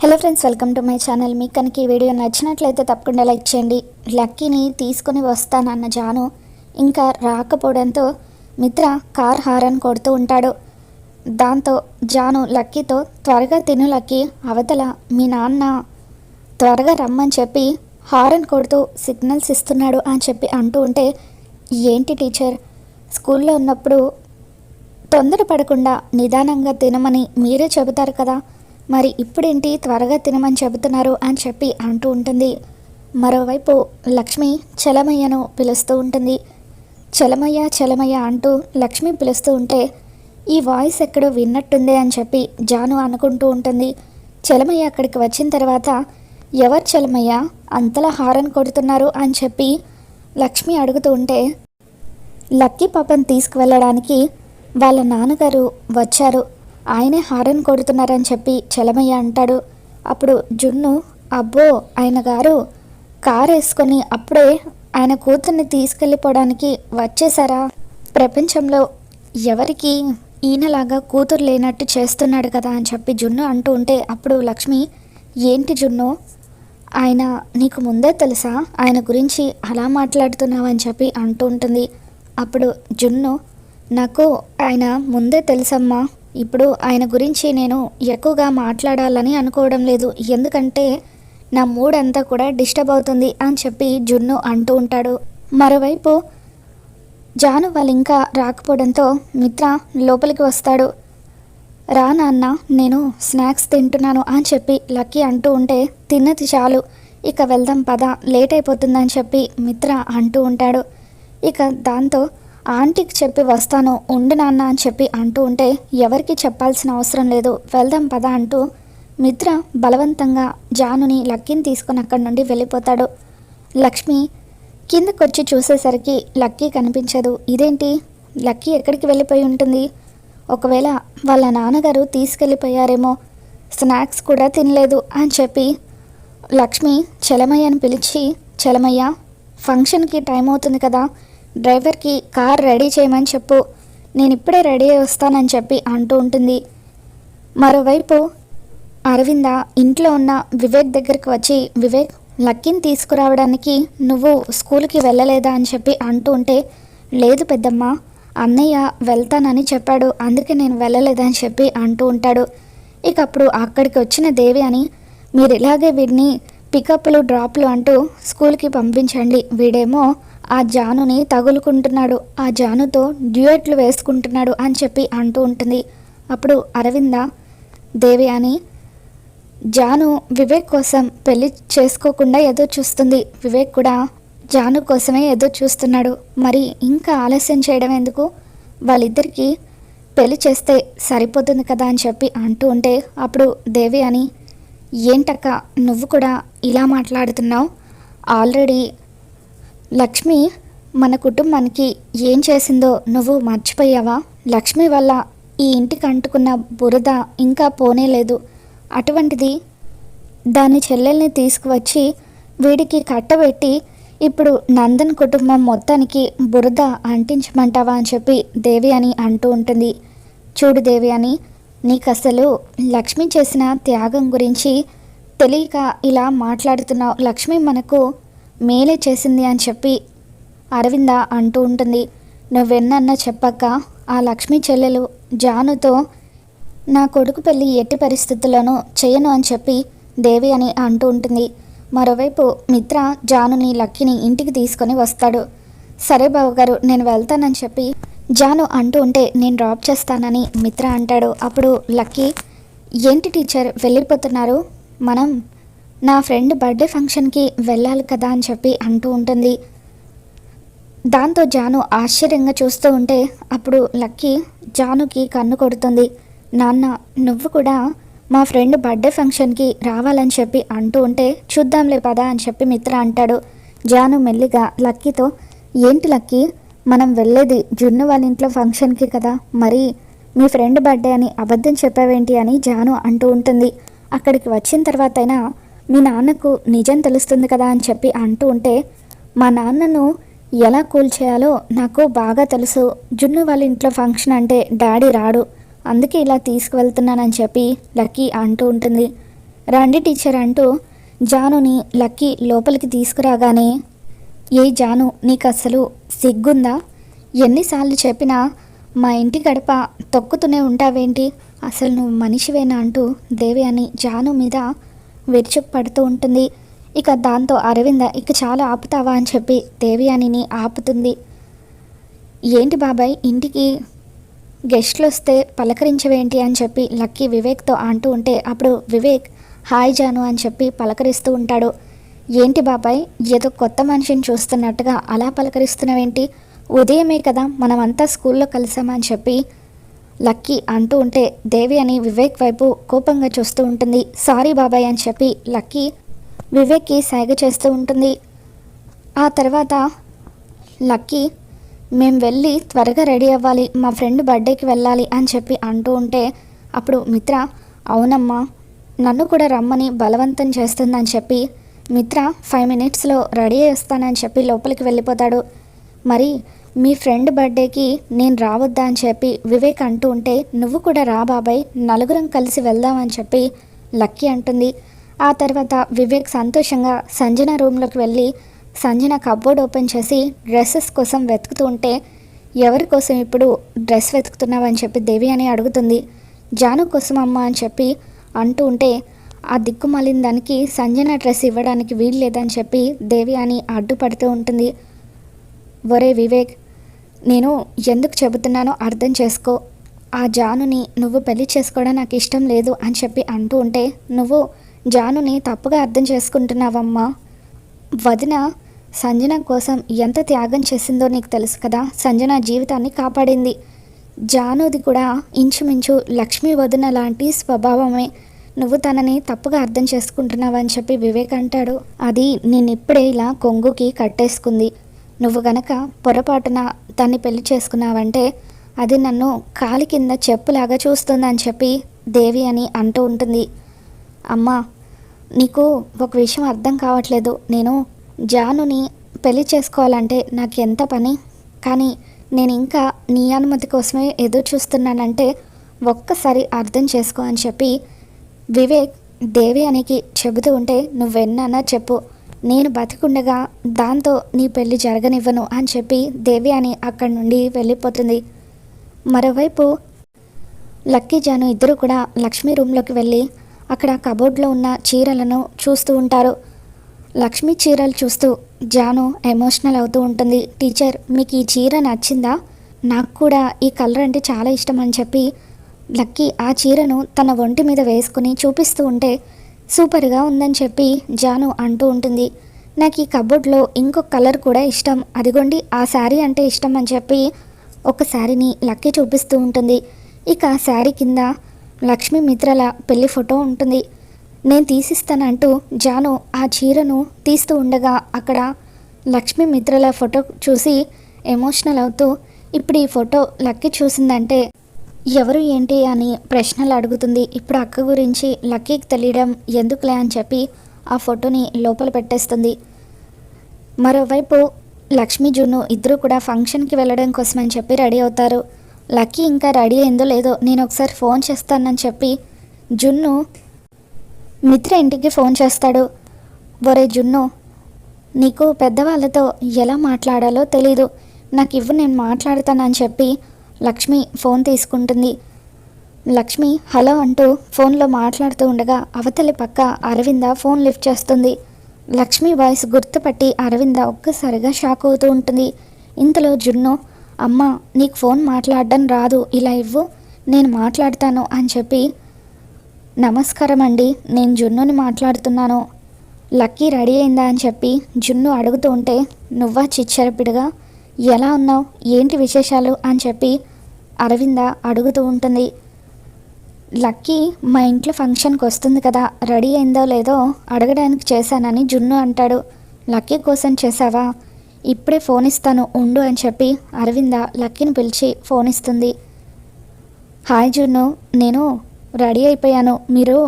Hello friends, welcome to my channel. మీకు కనుక ఈ వీడియో నచ్చినట్లయితే తప్పకుండా లైక్ చేయండి. లక్కీని తీసుకుని వస్తానన్న జాను ఇంకా రాకపోవడంతో మిత్ర కార్ హారన్ కొడుతూ ఉంటాడు. దాంతో జాను లక్కీతో త్వరగా తిను లక్కీ, అవతల మీ నాన్న త్వరగా రమ్మని చెప్పి హారన్ కొడుతూ సిగ్నల్స్ ఇస్తున్నాడు అని చెప్పి అంటూ ఉంటే, ఏంటి టీచర్, స్కూల్లో ఉన్నప్పుడు తొందరపడకుండా నిదానంగా తినమని మీరే చెబుతారు కదా, మరి ఇప్పుడేంటి త్వరగా తినమని చెబుతున్నారు అని చెప్పి అంటూ ఉంటుంది. మరోవైపు లక్ష్మి చలమయ్యను పిలుస్తూ ఉంటుంది. చలమయ్య చలమయ్య అంటూ లక్ష్మి పిలుస్తూ ఉంటే, ఈ వాయిస్ ఎక్కడో విన్నట్టుంది అని చెప్పి జాను అనుకుంటూ ఉంటుంది. చలమయ్య అక్కడికి వచ్చిన తర్వాత, ఎవరు చలమయ్య అంతలా హారన్ కొడుతున్నారు అని చెప్పి లక్ష్మి అడుగుతూ ఉంటే, లక్కీ పాపని తీసుకువెళ్ళడానికి వాళ్ళ నాన్నగారు వచ్చారు, ఆయనే హారన్ కొడుతున్నారని చెప్పి చలమయ్య అంటాడు. అప్పుడు జున్ను, అబ్బో ఆయన గారు కారు వేసుకొని అప్పుడే ఆయన కూతుర్ని తీసుకెళ్ళిపోవడానికి వచ్చేసారా, ప్రపంచంలో ఎవరికి ఈయనలాగా కూతురు లేనట్టు చేస్తున్నాడు కదా అని చెప్పి జున్ను అంటూ ఉంటే, అప్పుడు లక్ష్మి, ఏంటి జున్ను, ఆయన నీకు ముందే తెలుసా, ఆయన గురించి అలా మాట్లాడుతున్నావు అని చెప్పి అంటూ ఉంటుంది. అప్పుడు జున్ను, నాకు ఆయన ముందే తెలుసమ్మా, ఇప్పుడు ఆయన గురించి నేను ఎక్కువగా మాట్లాడాలని అనుకోవడం లేదు, ఎందుకంటే నా మూడ్ అంతా కూడా డిస్టర్బ్ అవుతుంది అని చెప్పి జున్ను అంటూ ఉంటాడు. మరోవైపు జాను వాళ్ళు ఇంకా రాకపోవడంతో మిత్ర లోపలికి వస్తాడు. రా నాన్న, నేను స్నాక్స్ తింటున్నాను అని చెప్పి లక్కీ అంటూ ఉంటే, తిన్నది చాలు, ఇక వెళ్దాం పద, లేట్ అయిపోతుందని చెప్పి మిత్ర అంటూ ఉంటాడు. ఇక దాంతో ఆంటీకి చెప్పి వస్తాను, ఉండు నాన్న అని చెప్పి అంటూ ఉంటే, ఎవరికి చెప్పాల్సిన అవసరం లేదు, వెళ్దాం పద అంటూ మిత్ర బలవంతంగా జానుని లక్కీని తీసుకొని అక్కడి నుండి వెళ్ళిపోతాడు. లక్ష్మి కిందకొచ్చి చూసేసరికి లక్కీ కనిపించదు. ఇదేంటి, లక్కీ ఎక్కడికి వెళ్ళిపోయి ఉంటుంది, ఒకవేళ వాళ్ళ నాన్నగారు తీసుకెళ్ళిపోయారేమో, స్నాక్స్ కూడా తినలేదు అని చెప్పి లక్ష్మి చలమయ్యని పిలిచి, చలమయ్య ఫంక్షన్కి టైం అవుతుంది కదా, డ్రైవర్కి కార్ రెడీ చేయమని చెప్పు, నేను ఇప్పుడే రెడీ అయి వస్తానని చెప్పి అంటూ ఉంటుంది. మరోవైపు అరవింద ఇంట్లో ఉన్న వివేక్ దగ్గరికి వచ్చి, వివేక్ లక్కీని తీసుకురావడానికి నువ్వు స్కూల్కి వెళ్ళలేదా అని చెప్పి అంటూ ఉంటే, లేదు పెద్దమ్మ, అన్నయ్య వెళ్తానని చెప్పాడు, అందుకే నేను వెళ్ళలేదని చెప్పి అంటూ ఉంటాడు. ఇక అప్పుడు అక్కడికి వచ్చిన దేవి అని, మీరు ఇలాగే వీడిని పికప్లు డ్రాప్లు అంటూ స్కూల్కి పంపించండి, వీడేమో ఆ జానుని తగులుకుంటున్నాడు, ఆ జానుతో డ్యూయెట్లు వేసుకుంటున్నాడు అని చెప్పి అంటూ ఉంటుంది. అప్పుడు అరవింద దేవి అని, జాను వివేక్ కోసం పెళ్లి చేసుకోకుండా ఎదురు చూస్తుంది, వివేక్ కూడా జాను కోసమే ఎదురు చూస్తున్నాడు, మరి ఇంకా ఆలస్యం చేయడం ఎందుకు, వాళ్ళిద్దరికీ పెళ్లి చేస్తే సరిపోతుంది కదా అని చెప్పి అంటూ ఉంటే, అప్పుడు దేవి అని, ఏంటక్క నువ్వు కూడా ఇలా మాట్లాడుతున్నావు, ఆల్రెడీ లక్ష్మి మన కుటుంబానికి ఏం చేసిందో నువ్వు మర్చిపోయావా, లక్ష్మి వల్ల ఈ ఇంటికి అంటుకున్న బురద ఇంకా పోనేలేదు, అటువంటిది దాని చెల్లెల్ని తీసుకువచ్చి వీడికి కట్టబెట్టి ఇప్పుడు నందన్ కుటుంబం మొత్తానికి బురద అంటించమంటావా అని చెప్పి దేవి అని అంటూ ఉంటుంది. చూడు దేవి అని, నీకు అసలు లక్ష్మి చేసిన త్యాగం గురించి తెలియక ఇలా మాట్లాడుతున్నావు, లక్ష్మి మనకు మేలే చేసింది అని చెప్పి అరవింద అంటూ ఉంటుంది. నువ్వెన్నన్నా చెప్పక్క, ఆ లక్ష్మీ చెల్లెలు జానుతో నా కొడుకు పెళ్ళి ఎట్టి పరిస్థితుల్లోనూ చేయను అని చెప్పి దేవి అని అంటూ ఉంటుంది. మరోవైపు మిత్ర జానుని లక్కీని ఇంటికి తీసుకొని వస్తాడు. సరే బావగారు, నేను వెళ్తానని చెప్పి జాను అంటూ ఉంటే, నేను డ్రాప్ చేస్తానని మిత్ర అంటాడు. అప్పుడు లక్కీ, ఏంటి టీచర్ వెళ్ళిపోతున్నారు, మనం నా ఫ్రెండ్ బర్త్డే ఫంక్షన్కి వెళ్ళాలి కదా అని చెప్పి అంటూ ఉంటుంది. దాంతో జాను ఆశ్చర్యంగా చూస్తూ ఉంటే, అప్పుడు లక్కీ జానుకి కన్ను కొడుతుంది. నాన్న, నువ్వు కూడా మా ఫ్రెండ్ బర్త్డే ఫంక్షన్కి రావాలని చెప్పి అంటూ ఉంటే, చూద్దాంలే పదా అని చెప్పి మిత్ర అంటాడు. జాను మెల్లిగా లక్కీతో, ఏంటి లక్కీ, మనం వెళ్ళేది జున్ను వాళ్ళ ఇంట్లో ఫంక్షన్కి కదా, మరి మీ ఫ్రెండ్ బర్త్డే అని అబద్ధం చెప్పావేంటి అని జాను అంటూ ఉంటుంది. అక్కడికి వచ్చిన తర్వాత అయినా మీ నాన్నకు నిజం తెలుస్తుంది కదా అని చెప్పి అంటూ ఉంటే, మా నాన్నను ఎలా కూల్ చేయాలో నాకు బాగా తెలుసు, జున్ను వాళ్ళ ఇంట్లో ఫంక్షన్ అంటే డాడీ రాడు, అందుకే ఇలా తీసుకువెళ్తున్నానని చెప్పి లక్కీ అంటూ ఉంటుంది. రండి టీచర్ అంటూ జానుని లక్కీ లోపలికి తీసుకురాగానే, ఏ జాను, నీకు అసలు సిగ్గుందా? ఎన్నిసార్లు చెప్పినా మా ఇంటి గడప తొక్కుతూనే ఉంటావేంటి? అసలు నువ్వు మనిషివేనా అంటూ దేవి అని జాను మీద విరుచుకుపడుతూ ఉంటుంది. ఇక దాంతో అరవింద ఇక చాలా ఆపుతావా అని చెప్పి దేవి అనిని ఆపుతుంది. ఏంటి బాబాయ్, ఇంటికి గెస్ట్లు వస్తే పలకరించవేంటి అని చెప్పి లక్కీ వివేక్తో అంటూ ఉంటే అప్పుడు వివేక్ హాయ్ జాను అని చెప్పి పలకరిస్తూ ఉంటాడు. ఏంటి బాబాయ్, ఏదో కొత్త మనిషిని చూస్తున్నట్టుగా అలా పలకరిస్తున్నావేంటి? ఉదయమే కదా మనమంతా స్కూల్లో కలిసామని చెప్పి లక్కీ అంటూ ఉంటే దేవి అని వివేక్ వైపు కోపంగా చూస్తూ ఉంటుంది. సారీ బాబాయ్ అని చెప్పి లక్కీ వివేక్కి సైగ చేస్తూ ఉంటుంది. ఆ తర్వాత లక్కీ మేము వెళ్ళి త్వరగా రెడీ అవ్వాలి, మా ఫ్రెండ్ బర్త్డేకి వెళ్ళాలి అని చెప్పి అంటూ ఉంటే అప్పుడు మిత్ర అవునమ్మా నన్ను కూడా రమ్మని బలవంతం చేస్తుందని చెప్పి మిత్ర 5 నిమిషాల్లో రెడీ చేస్తానని చెప్పి లోపలికి వెళ్ళిపోతాడు. మరి మీ ఫ్రెండ్ బర్త్డేకి నేను రావద్దా అని చెప్పి వివేక్ అంటూ ఉంటే నువ్వు కూడా రా బాబాయ్, నలుగురం కలిసి వెళ్దామని చెప్పి లక్కీ అంటుంది. ఆ తర్వాత వివేక్ సంతోషంగా సంజన రూమ్లోకి వెళ్ళి సంజన కప్బోర్డ్ ఓపెన్ చేసి డ్రెస్సెస్ కోసం వెతుకుతూ ఉంటే ఎవరి కోసం ఇప్పుడు డ్రెస్ వెతుకుతున్నావని చెప్పి దేవి అని అడుగుతుంది. జాను కోసం అమ్మ అని చెప్పి అంటూ ఉంటే ఆ దిక్కుమాలిన దానికి సంజన డ్రెస్ ఇవ్వడానికి వీలు లేదని చెప్పి దేవి అని అడ్డుపడుతూ ఉంటుంది. ఒరే వివేక్, నేను ఎందుకు చెబుతున్నానో అర్థం చేసుకో. ఆ జానుని నువ్వు పెళ్లి చేసుకోవడం నాకు ఇష్టం లేదు అని చెప్పి అంటూ ఉంటే నువ్వు జానుని తప్పుగా అర్థం చేసుకుంటున్నావమ్మా. వదిన సంజన కోసం ఎంత త్యాగం చేసిందో నీకు తెలుసు కదా. సంజన జీవితాన్ని కాపాడింది. జానుది కూడా ఇంచుమించు లక్ష్మీ వదిన లాంటి స్వభావమే. నువ్వు తనని తప్పుగా అర్థం చేసుకుంటున్నావని చెప్పి వివేక్ అంటాడు. అది నేనిప్పుడే ఇలా కొంగుకి కట్టేసుకుంది. నువ్వు గనక పొరపాటున దాన్ని పెళ్లి చేసుకున్నావంటే అది నన్ను కాలి కింద చెప్పులాగా చూస్తుందని చెప్పి దేవి అని అంటూ ఉంటుంది. అమ్మా, నీకు ఒక విషయం అర్థం కావట్లేదు. నేను జానుని పెళ్లి చేసుకోవాలంటే నాకు ఎంత పని, కానీ నేను ఇంకా నీ అనుమతి కోసమే ఎదురు చూస్తున్నానంటే ఒక్కసారి అర్థం చేసుకో అని చెప్పి వివేక్ దేవి అనికి చెబుతూ ఉంటే నువ్వెన్నా చెప్పు, నేను బతికుండగా దాంతో నీ పెళ్లి జరగనివ్వను అని చెప్పి దేవి అని అక్కడి నుండి వెళ్ళిపోతుంది. మరోవైపు లక్కీ జాను ఇద్దరు కూడా లక్ష్మి రూమ్లోకి వెళ్ళి అక్కడ కబోర్డ్లో ఉన్న చీరలను చూస్తూ ఉంటారు. లక్ష్మి చీరలు చూస్తూ జాను ఎమోషనల్ అవుతూ ఉంటుంది. టీచర్, మీకు ఈ చీర నచ్చిందా? నాకు కూడా ఈ కలర్ అంటే చాలా ఇష్టం అని చెప్పి లక్కీ ఆ చీరను తన ఒంటి మీద వేసుకుని చూపిస్తూ ఉంటే సూపర్గా ఉందని చెప్పి జాను అంటూ ఉంటుంది. నాకు ఈ కబోర్డ్లో ఇంకొక కలర్ కూడా ఇష్టం, అదిగోండి ఆ శారీ అంటే ఇష్టం అని చెప్పి ఒక శారీని లక్కీ చూపిస్తూ ఉంటుంది. ఇక శారీ కింద లక్ష్మీ మిత్రల పెళ్లి ఫోటో ఉంటుంది. నేను తీసిస్తానంటూ జాను ఆ చీరను తీస్తూ ఉండగా అక్కడ లక్ష్మీ మిత్రల ఫోటో చూసి ఎమోషనల్ అవుతూ ఇప్పుడు ఈ ఫోటో లక్కీ చూసిందంటే ఎవరు ఏంటి అని ప్రశ్నలు అడుగుతుంది. ఇప్పుడు అక్క గురించి లక్కీకి తెలియడం ఎందుకులే అని చెప్పి ఆ ఫోటోని లోపల పెట్టేస్తుంది. మరోవైపు లక్ష్మీ జున్ను ఇద్దరు కూడా ఫంక్షన్కి వెళ్ళడం కోసం అని చెప్పి రెడీ అవుతారు. లక్కీ ఇంకా రెడీ అయిందో లేదో నేను ఒకసారి ఫోన్ చేస్తానని చెప్పి జున్ను మిత్ర ఇంటికి ఫోన్ చేస్తాడు. ఒరే జున్ను, నీకు పెద్దవాళ్ళతో ఎలా మాట్లాడాలో తెలీదు, నాకు ఇవ్వు నేను మాట్లాడతానని చెప్పి లక్ష్మి ఫోన్ తీసుకుంటుంది. లక్ష్మి హలో అంటూ ఫోన్లో మాట్లాడుతూ ఉండగా అవతలి పక్క అరవింద ఫోన్ లిఫ్ట్ చేస్తుంది. లక్ష్మి వాయిస్ గుర్తుపట్టి అరవింద ఒక్కసారిగా షాక్ అవుతూ ఉంటుంది. ఇంతలో జున్ను అమ్మ నీకు ఫోన్ మాట్లాడడం రాదు, ఇలా ఇవ్వు నేను మాట్లాడతాను అని చెప్పి నమస్కారం అండి, నేను జున్నుని మాట్లాడుతున్నాను, లక్కీ రెడీ అయిందా అని చెప్పి జున్ను అడుగుతూ ఉంటే నువ్వా చిచ్చరపిడిగా, ఎలా ఉన్నావు, ఏంటి విశేషాలు అని చెప్పి అరవింద అడుగుతూ ఉంటుంది. లక్కీ మా ఇంట్లో ఫంక్షన్కి వస్తుంది కదా, రెడీ అయిందో లేదో అడగడానికి చేశానని జున్ను అంటాడు. లక్కీ కోసం చేసావా, ఇప్పుడే ఫోన్ ఇస్తాను ఉండు అని చెప్పి అరవింద లక్కీని పిలిచి ఫోన్ ఇస్తుంది. హాయ్ జున్ను, నేను రెడీ అయిపోయాను, మీరు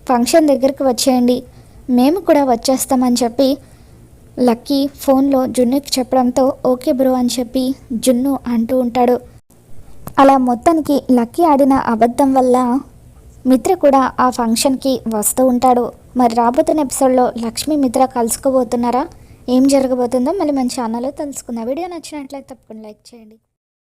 ఫంక్షన్ దగ్గరికి వచ్చేయండి, మేము కూడా వచ్చేస్తామని చెప్పి లక్కీ ఫోన్లో జున్నుకి చెప్పడంతో ఓకే బ్రో అని చెప్పి జున్ను అంటూ ఉంటాడు. అలా మొత్తానికి లక్కీ ఆడిన అబద్ధం వల్ల మిత్ర కూడా ఆ ఫంక్షన్కి వస్తూ ఉంటాడు. మరి రాబోతున్న ఎపిసోడ్లో లక్ష్మి మిత్ర కలుసుకోబోతున్నారా? ఏం జరగబోతుందో మళ్ళీ మన ఛానల్లో తెలుసుకుందాం. వీడియో నచ్చినట్లయితే తప్పకుండా లైక్ చేయండి.